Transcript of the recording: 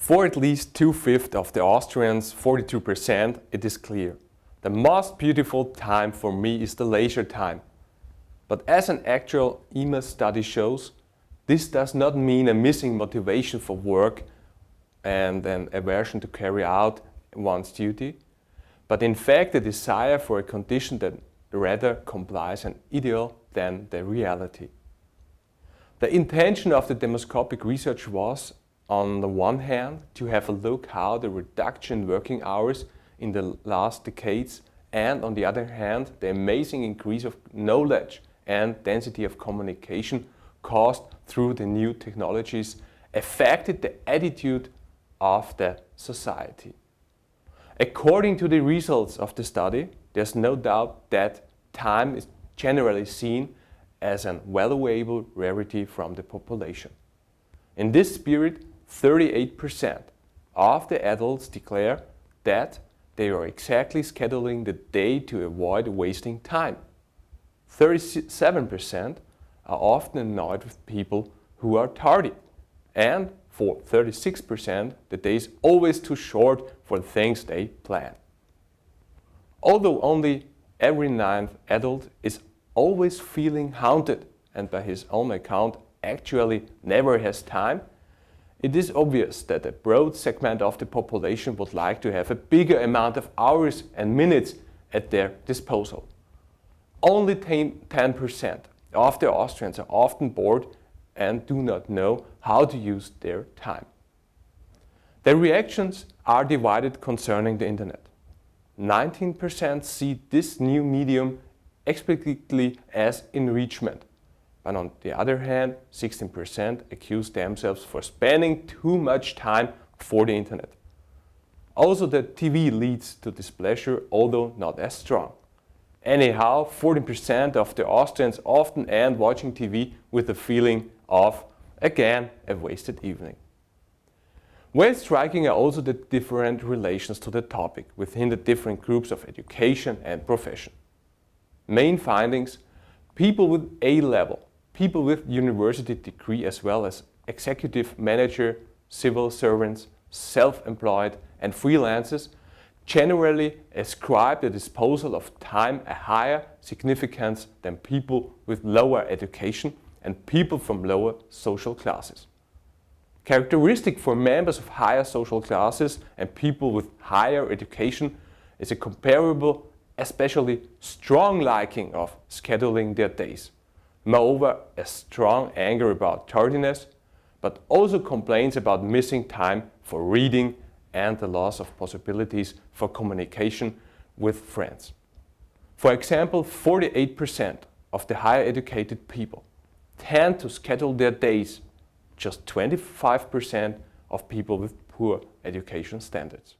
For at least 2/5 of the Austrians, 42%, it is clear. The most beautiful time for me is the leisure time. But as an actual EMA study shows, this does not mean a missing motivation for work and an aversion to carry out one's duty, but in fact a desire for a condition that rather complies an ideal than the reality. The intention of the demoscopic research was, on the one hand, to have a look how the reduction in working hours in the last decades, and on the other hand, the amazing increase of knowledge and density of communication caused through the new technologies affected the attitude of the society. According to the results of the study, there's no doubt that time is generally seen as a valuable rarity from the population. In this spirit, 38% of the adults declare that they are exactly scheduling the day to avoid wasting time. 37% are often annoyed with people who are tardy. And for 36%, the day is always too short for the things they plan. Although only every 9th adult is always feeling haunted and by his own account actually never has time, it is obvious that a broad segment of the population would like to have a bigger amount of hours and minutes at their disposal. Only 10% of the Austrians are often bored and do not know how to use their time. The reactions are divided concerning the internet. 19% see this new medium explicitly as enrichment. But on the other hand, 16% accuse themselves for spending too much time for the internet. Also, the TV leads to displeasure, although not as strong. Anyhow, 14% of the Austrians often end watching TV with the feeling of, again, a wasted evening. Well striking are also the different relations to the topic within the different groups of education and profession. Main findings: people with A-level, people with university degree as well as executive manager, civil servants, self-employed and freelancers generally ascribe the disposal of time a higher significance than people with lower education and people from lower social classes. Characteristic for members of higher social classes and people with higher education is a comparable, especially strong liking of scheduling their days. Moreover, a strong anger about tardiness, but also complaints about missing time for reading and the loss of possibilities for communication with friends. For example, 48% of the higher educated people tend to schedule their days, just 25% of people with poor education standards.